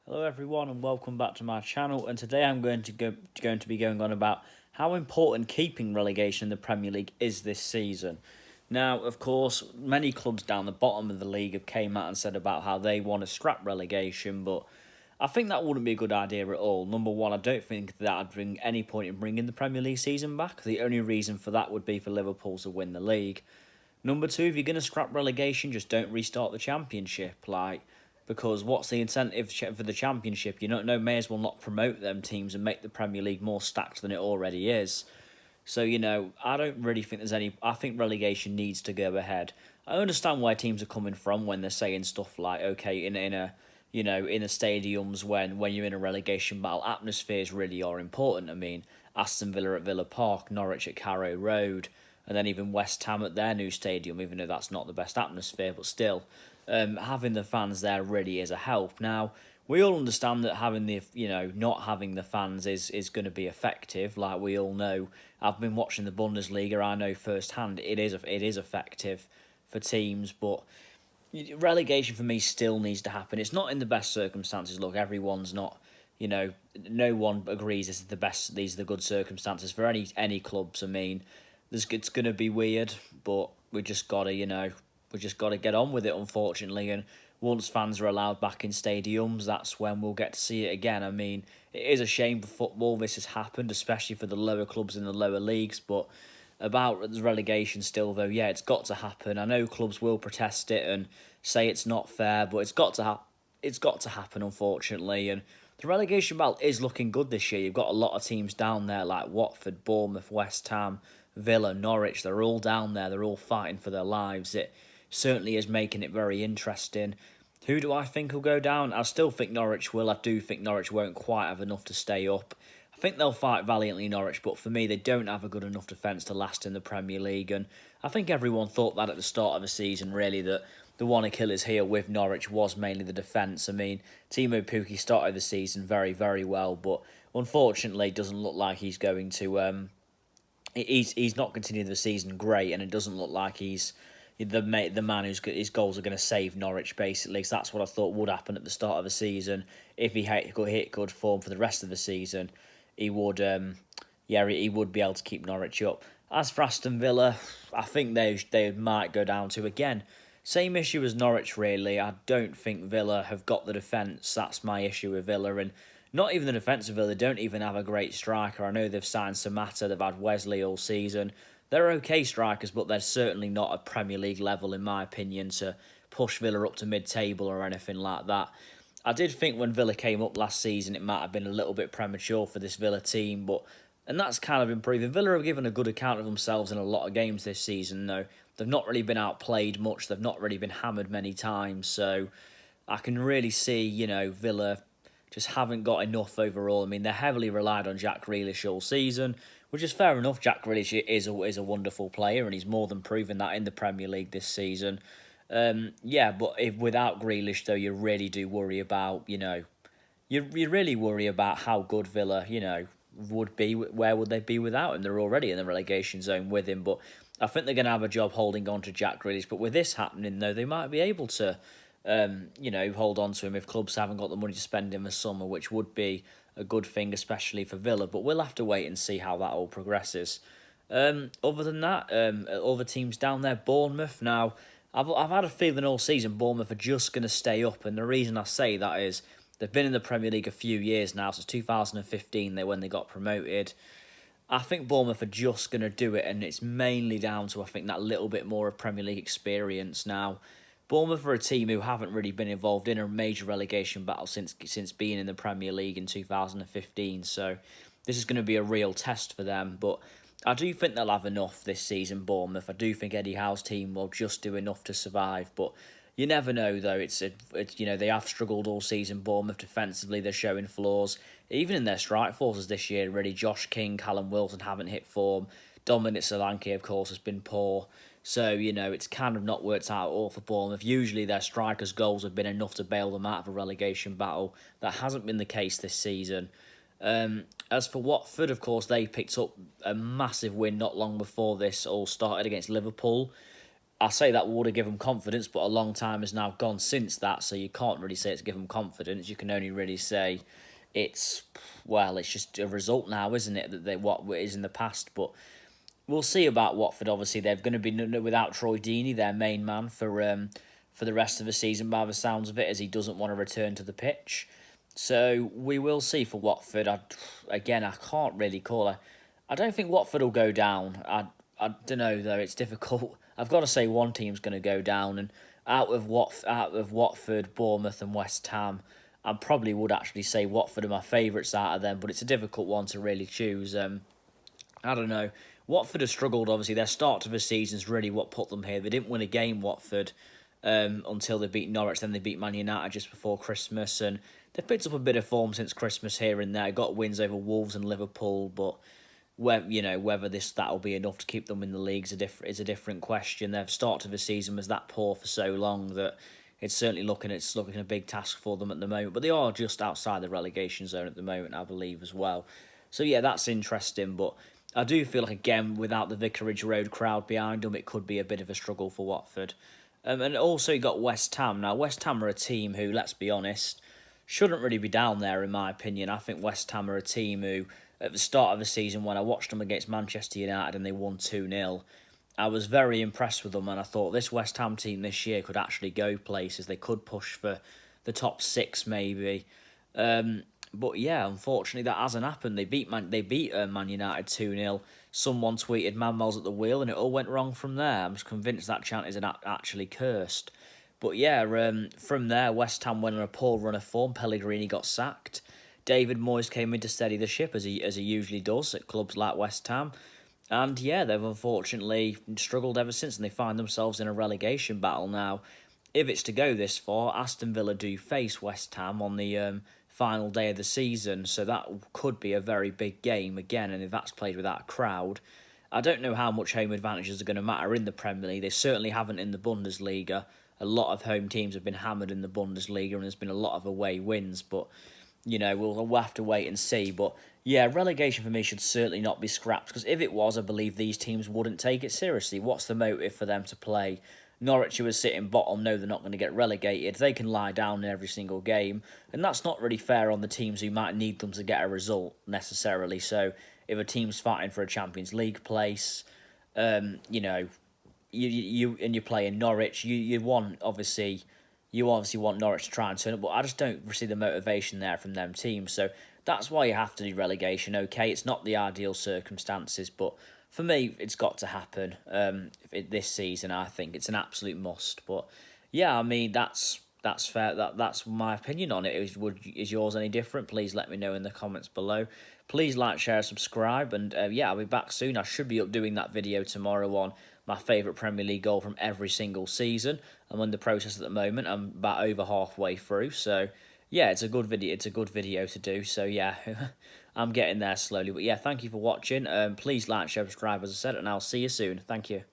Hello everyone and welcome back to my channel, and today I'm going to be going on about how important keeping relegation in the Premier League is this season. Now, of course, many clubs down the bottom of the league have came out and said about how they want to scrap relegation, but I think that wouldn't be a good idea at all. Number one, I don't think that would bring any point in bringing the Premier League season back. The only reason for that would be for Liverpool to win the league. Number two, if you're going to scrap relegation, just don't restart the Championship. Because what's the incentive for the Championship? You don't know, may as well not promote them teams and make the Premier League more stacked than it already is. So, I don't really think there's any. I think relegation needs to go ahead. I understand where teams are coming from when they're saying stuff like, okay, in the stadiums when you're in a relegation battle, atmospheres really are important. I mean, Aston Villa at Villa Park, Norwich at Carrow Road, and then even West Ham at their new stadium, even though that's not the best atmosphere, but still, having the fans there really is a help. Now, we all understand that not having the fans is going to be effective. Like we all know, I've been watching the Bundesliga. I know firsthand it is effective for teams, but relegation for me still needs to happen. It's not in the best circumstances. Look, everyone's not. No one agrees this is the best. These are the good circumstances for any clubs. I mean, it's going to be weird, but we just got to get on with it, unfortunately. And once fans are allowed back in stadiums, that's when we'll get to see it again. I mean, it is a shame for football this has happened, especially for the lower clubs in the lower leagues. But about the relegation still, though, yeah, it's got to happen. I know clubs will protest it and say it's not fair, but it's got to happen, unfortunately. And the relegation battle is looking good this year. You've got a lot of teams down there like Watford, Bournemouth, West Ham, Villa, Norwich. They're all down there. They're all fighting for their lives. It certainly is making it very interesting. Who do I think will go down? I still think Norwich will. I do think Norwich won't quite have enough to stay up. I think they'll fight valiantly, Norwich, but for me, they don't have a good enough defence to last in the Premier League. And I think everyone thought that at the start of the season, really, that the one Achilles heel with Norwich was mainly the defence. I mean, Timo Pukki started the season very, very well, but unfortunately, it doesn't look like he's going to. He's not continuing the season great, and it doesn't look like he's the man his goals are going to save Norwich, basically. So that's what I thought would happen at the start of the season. If he hit good form for the rest of the season, he would he would be able to keep Norwich up. As for Aston Villa, I think they might go down to, again, same issue as Norwich, really. I don't think Villa have got the defence. That's my issue with Villa. And not even the defence of Villa. They don't even have a great striker. I know they've signed Samatta. They've had Wesley all season. They're okay strikers, but they're certainly not a Premier League level, in my opinion, to push Villa up to mid-table or anything like that. I did think when Villa came up last season, it might have been a little bit premature for this Villa team, and that's kind of improving. Villa have given a good account of themselves in a lot of games this season, though. They've not really been outplayed much. They've not really been hammered many times, so I can really see, Villa just haven't got enough overall. I mean, they're heavily relied on Jack Grealish all season, which is fair enough. Jack Grealish is a wonderful player, and he's more than proven that in the Premier League this season. But if without Grealish, though, you really do worry about, you really worry about how good Villa, would be. Where would they be without him? They're already in the relegation zone with him, but I think they're going to have a job holding on to Jack Grealish. But with this happening, though, they might be able to hold on to him if clubs haven't got the money to spend in the summer, which would be a good thing, especially for Villa. But we'll have to wait and see how that all progresses. Other than that, other teams down there, Bournemouth. Now, I've had a feeling all season Bournemouth are just going to stay up, and the reason I say that is they've been in the Premier League a few years now, since 2015, when they got promoted. I think Bournemouth are just going to do it, and it's mainly down to, I think, that little bit more of Premier League experience now. Bournemouth are a team who haven't really been involved in a major relegation battle since being in the Premier League in 2015, so this is going to be a real test for them. But I do think they'll have enough this season, Bournemouth. I do think Eddie Howe's team will just do enough to survive, but you never know, though. They have struggled all season, Bournemouth, defensively. They're showing flaws. Even in their strike forces this year, really, Josh King, Callum Wilson haven't hit form. Dominic Solanke, of course, has been poor. So, it's kind of not worked out at all for Bournemouth. Usually their strikers' goals have been enough to bail them out of a relegation battle. That hasn't been the case this season. As for Watford, of course, they picked up a massive win not long before this all started against Liverpool. I say that would have given them confidence, but a long time has now gone since that, so you can't really say it's given them confidence. You can only really say it's, well, it's just a result now, isn't it, that they what is in the past. But we'll see about Watford. Obviously, they're going to be without Troy Deeney, their main man, for the rest of the season, by the sounds of it, as he doesn't want to return to the pitch. So we will see for Watford. Again, I can't really call it. I don't think Watford will go down. I don't know though. It's difficult. I've got to say one team's going to go down, and out of Watford, Bournemouth, and West Ham, I probably would actually say Watford are my favourites out of them. But it's a difficult one to really choose. I don't know. Watford have struggled, obviously. Their start to the season is really what put them here. They didn't win a game, Watford, until they beat Norwich. Then they beat Man United just before Christmas. And they've picked up a bit of form since Christmas here and there. Got wins over Wolves and Liverpool. But whether that'll be enough to keep them in the league is a different question. Their start to the season was that poor for so long that it's looking a big task for them at the moment. But they are just outside the relegation zone at the moment, I believe, as well. So yeah, that's interesting. But I do feel like, again, without the Vicarage Road crowd behind them, it could be a bit of a struggle for Watford. And also you got West Ham. Now, West Ham are a team who, let's be honest, shouldn't really be down there, in my opinion. I think West Ham are a team who, at the start of the season, when I watched them against Manchester United and they won 2-0, I was very impressed with them, and I thought this West Ham team this year could actually go places. They could push for the top 6, maybe. But yeah, unfortunately, that hasn't happened. They beat Man United 2-0. Someone tweeted "Manmel's at the wheel," and it all went wrong from there. I'm just convinced that chant is actually cursed. But yeah, from there, West Ham went on a poor run of form. Pellegrini got sacked. David Moyes came in to steady the ship, as he usually does at clubs like West Ham. And yeah, they've unfortunately struggled ever since, and they find themselves in a relegation battle now. If it's to go this far, Aston Villa do face West Ham on the final day of the season, so that could be a very big game again, and if that's played without a crowd, I don't know how much home advantages are going to matter in the Premier League. They certainly haven't in the Bundesliga. A lot of home teams have been hammered in the Bundesliga, and there's been a lot of away wins, but we'll have to wait and see. But yeah, relegation for me should certainly not be scrapped, because if it was, I believe these teams wouldn't take it seriously. What's the motive for them to play? Norwich, who are sitting bottom, know they're not going to get relegated. They can lie down in every single game, and that's not really fair on the teams who might need them to get a result necessarily. So if a team's fighting for a Champions League place, you play in Norwich, you obviously want Norwich to try and turn up, but I just don't see the motivation there from them teams. So that's why you have to do relegation. Okay, it's not the ideal circumstances, but for me, it's got to happen this season. I think it's an absolute must. But yeah, I mean, that's fair. That's my opinion on it. Is yours any different? Please let me know in the comments below. Please like, share, subscribe, and yeah, I'll be back soon. I should be up doing that video tomorrow on my favourite Premier League goal from every single season. I'm in the process at the moment. I'm about over halfway through, so yeah, it's a good video. It's a good video to do. So yeah, I'm getting there slowly. But yeah, thank you for watching. Please like, share, subscribe, as I said, and I'll see you soon. Thank you.